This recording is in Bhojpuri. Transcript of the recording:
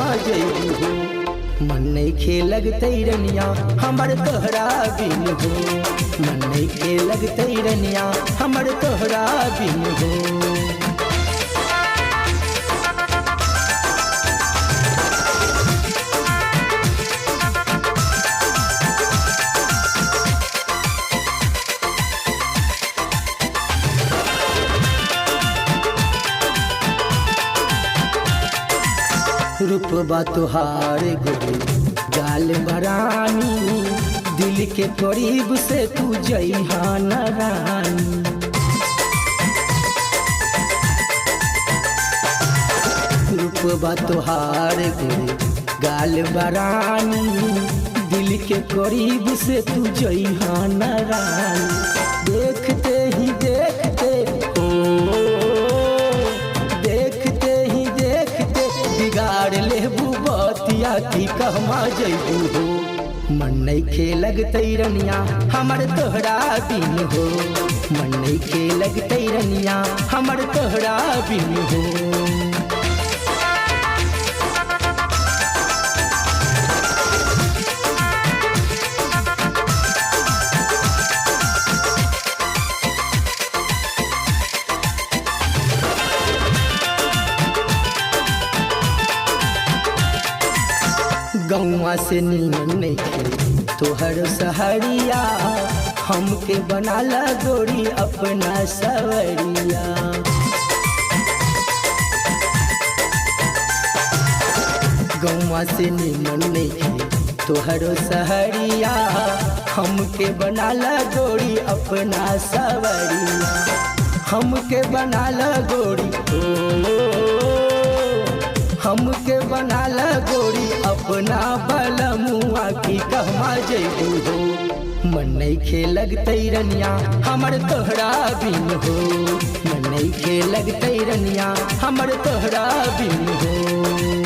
कहवा जइबू हो। मन नइखे लगतै रनिया हमर तोहरा बिन हो। मन नइखे लगतै रनिया हमर तोहरा बिन हो। रूपबा तुहार गोरी गाल बरानी, दिल के करीब से तू जइहा न रानी। रूपबा तुहार गोरी गाल बरानी, दिल के करीब से तू जइहा न रानी। देखते ही देखते बिगाड़ लेबू बतिया की कहवा जइबू हो। मन नइखे लगतै रनिया हमर तोहरा बिन हो। मन नइखे लगतै रनिया हमर तोहरा बिन हो। गौवा से नीमन नइखे तोहर सहरिया, हमके बनाला गोरी अपना सवरिया। गौवा से नीमन नइखे तोहर सहरिया, हमके बनाला गोरी अपना सवरिया। हमके बनाला गोरी हमके बनाला गोरी अपना बलमुआ की कहवा जइबू हो। मन नइखे लगतै रनिया हमर तोहरा बिन हो। मन नइखे लगतै रनिया हमर तोहरा बिन हो।